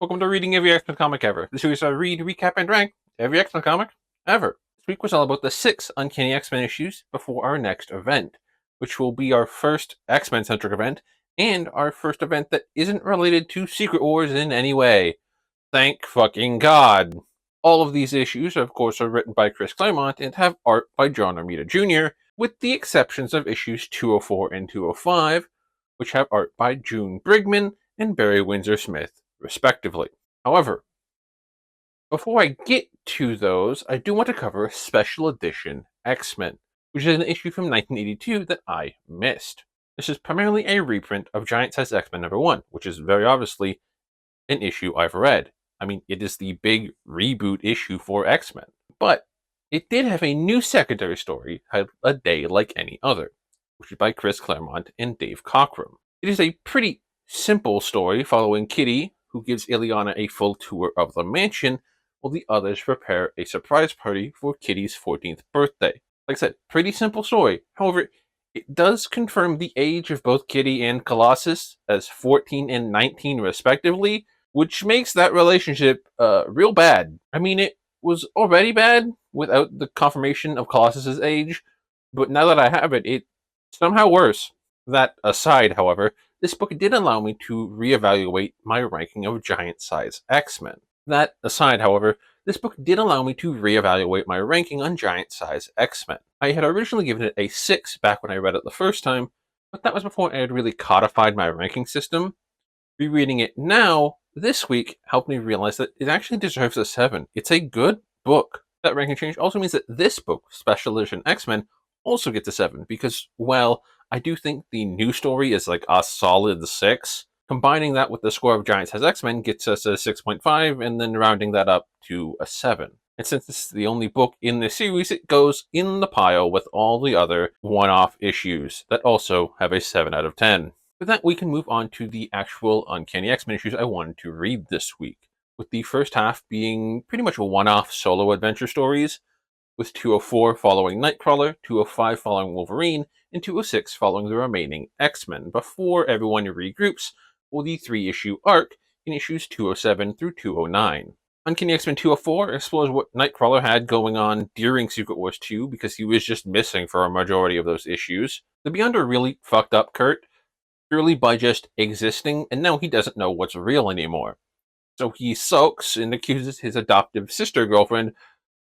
Welcome to reading every X-Men comic ever. The series I read, recap, and rank every X-Men comic ever. This week was all about the 6 Uncanny X-Men issues before our next event, which will be our first X-Men centric event, and our first event that isn't related to Secret Wars in any way. Thank fucking God. All of these issues, of course, are written by Chris Claremont and have art by John Romita Jr., with the exceptions of issues 204 and 205, which have art by June Brigman and Barry Windsor Smith, respectively. However, before I get to those, I do want to cover a special edition X-Men, which is an issue from 1982 that I missed. This is primarily a reprint of Giant Size X-Men number 1, which is very obviously an issue I've read. I mean, it is the big reboot issue for X-Men. But it did have a new secondary story titled A Day Like Any Other, which is by Chris Claremont and Dave Cockrum. It is a pretty simple story following Kitty, who gives Ileana a full tour of the mansion, while the others prepare a surprise party for Kitty's 14th birthday. Like I said, pretty simple story. However, it does confirm the age of both Kitty and Colossus as 14 and 19 respectively, which makes that relationship real bad. I mean, it was already bad without the confirmation of Colossus's age, but now that I have it, it's somehow worse. That aside, however, this book did allow me to reevaluate my ranking of giant size X-Men. That aside, however, this book did allow me to reevaluate my ranking on giant size X-Men. I had originally given it a 6 back when I read it the first time, but that was before I had really codified my ranking system. Rereading it now, this week, helped me realize that it actually deserves a 7. It's a good book. That ranking change also means that this book, Special Edition X-Men, also gets a 7, because, well, I do think the new story is like a solid 6. Combining that with the score of Giant Size X-Men gets us a 6.5, and then rounding that up to a 7. And since this is the only book in this series, it goes in the pile with all the other one-off issues that also have a 7 out of 10. With that, we can move on to the actual Uncanny X-Men issues I wanted to read this week, with the first half being pretty much one-off solo adventure stories, with 204 following Nightcrawler, 205 following Wolverine, and 206 following the remaining X-Men, before everyone regroups for the 3-issue arc in issues 207 through 209. Uncanny X-Men 204 explores what Nightcrawler had going on during Secret Wars 2, because he was just missing for a majority of those issues. The Beyonder really fucked up Kurt, purely by just existing, and now he doesn't know what's real anymore. So he sulks and accuses his adoptive sister girlfriend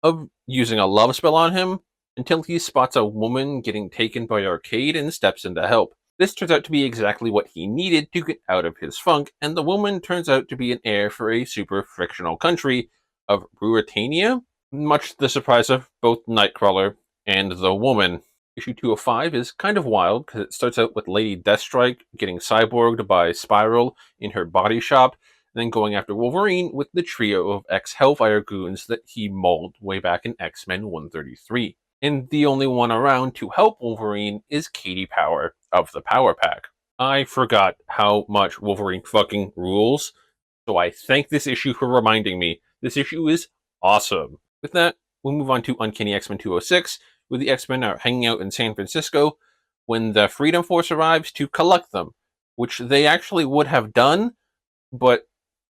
of using a love spell on him, until he spots a woman getting taken by Arcade and steps in to help. This turns out to be exactly what he needed to get out of his funk, and the woman turns out to be an heir for a super frictional country of Ruritania, much to the surprise of both Nightcrawler and the woman. Issue 205 is kind of wild because it starts out with Lady Deathstrike getting cyborged by Spiral in her body shop, and then going after Wolverine with the trio of ex-Hellfire goons that he mauled way back in X-Men 133. And the only one around to help Wolverine is Katie Power of the Power Pack. I forgot how much Wolverine fucking rules, so I thank this issue for reminding me. This issue is awesome. With that, we'll move on to Uncanny X-Men 206, where the X-Men are hanging out in San Francisco when the Freedom Force arrives to collect them, which they actually would have done, but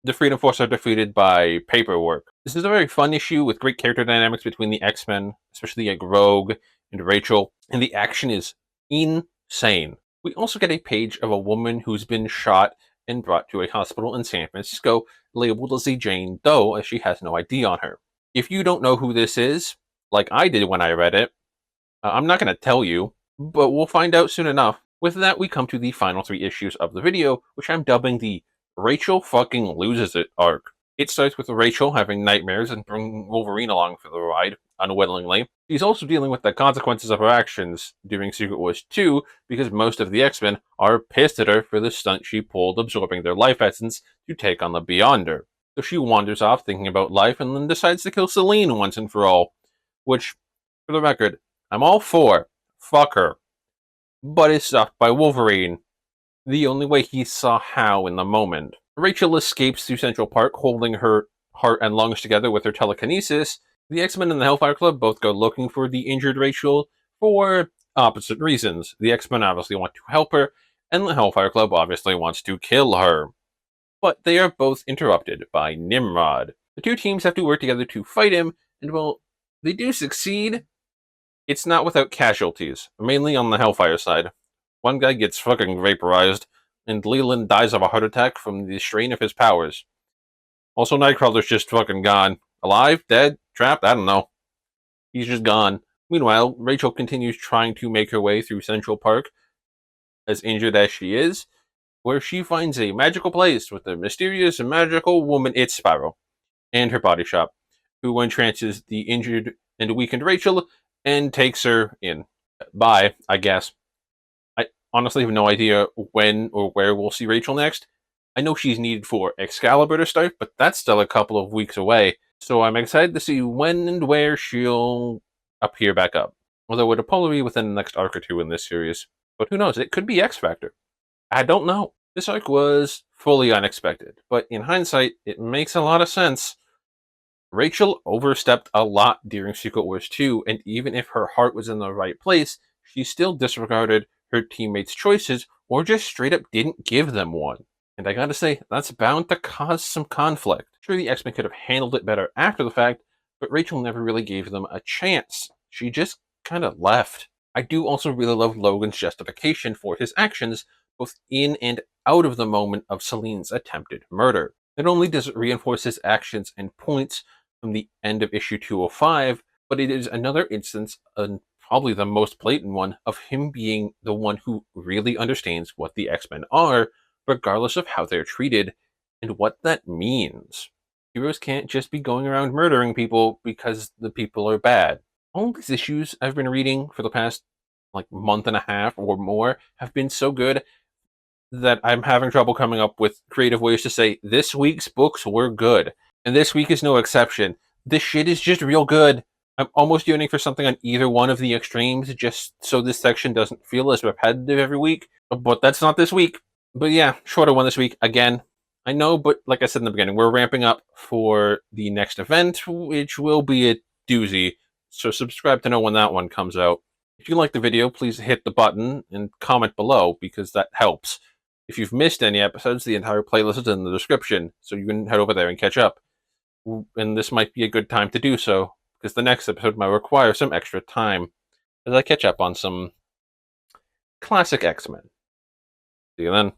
the Freedom Force are defeated by paperwork. This is a very fun issue with great character dynamics between the X-Men, especially like Rogue and Rachel, and the action is insane. We also get a page of a woman who's been shot and brought to a hospital in San Francisco, labeled as a Jane Doe, as she has no ID on her. If you don't know who this is, like I did when I read it, I'm not going to tell you, but we'll find out soon enough. With that, we come to the final 3 issues of the video, which I'm dubbing the Rachel fucking loses it arc. It starts with Rachel having nightmares and bringing Wolverine along for the ride, unwillingly. She's also dealing with the consequences of her actions during Secret Wars 2, because most of the X-Men are pissed at her for the stunt she pulled absorbing their life essence to take on the Beyonder. So she wanders off thinking about life and then decides to kill Selene once and for all. Which, for the record, I'm all for. Fuck her. But is stopped by Wolverine, the only way he saw how in the moment. Rachel escapes through Central Park, holding her heart and lungs together with her telekinesis. The X-Men and the Hellfire Club both go looking for the injured Rachel for opposite reasons. The X-Men obviously want to help her, and the Hellfire Club obviously wants to kill her. but they are both interrupted by Nimrod. The two teams have to work together to fight him, and while they do succeed, it's not without casualties, mainly on the Hellfire side. One guy gets fucking vaporized, and Leland dies of a heart attack from the strain of his powers. Also, Nightcrawler's just fucking gone. Alive? Dead? Trapped? I don't know. He's just gone. Meanwhile, Rachel continues trying to make her way through Central Park, as injured as she is, where she finds a magical place with a mysterious and magical woman, it's Spiral, and her body shop, who entrances the injured and weakened Rachel and takes her in. Bye, I guess. I honestly have no idea when or where we'll see Rachel next. I know she's needed for Excalibur to start, but that's still a couple of weeks away. So I'm excited to see when and where she'll appear back up. Although it'll probably be within the next arc or two in this series. But who knows? It could be X Factor. I don't know. This arc was fully unexpected, but in hindsight, it makes a lot of sense. Rachel overstepped a lot during Secret Wars 2, and even if her heart was in the right place, she still disregarded her teammates' choices or just straight up didn't give them one. And I gotta say, that's bound to cause some conflict. Sure, the X-Men could have handled it better after the fact, but Rachel never really gave them a chance. She just kind of left. I do also really love Logan's justification for his actions, both in and out of the moment of Celine's attempted murder. Not only does it reinforce his actions and points from the end of issue 205, but it is another instance, and probably the most blatant one, of him being the one who really understands what the X-Men are, regardless of how they're treated, and what that means. Heroes can't just be going around murdering people because the people are bad. All these issues I've been reading for the past month and a half or more have been so good that I'm having trouble coming up with creative ways to say this week's books were good. And this week is no exception. This shit is just real good. I'm almost yearning for something on either one of the extremes just so this section doesn't feel as repetitive every week. But that's not this week. But yeah, shorter one this week again. I know, but like I said in the beginning, we're ramping up for the next event, which will be a doozy. So subscribe to know when that one comes out. If you like the video, please hit the button and comment below because that helps. If you've missed any episodes, the entire playlist is in the description, so you can head over there and catch up. And this might be a good time to do so, because the next episode might require some extra time as I catch up on some classic X-Men. See you then.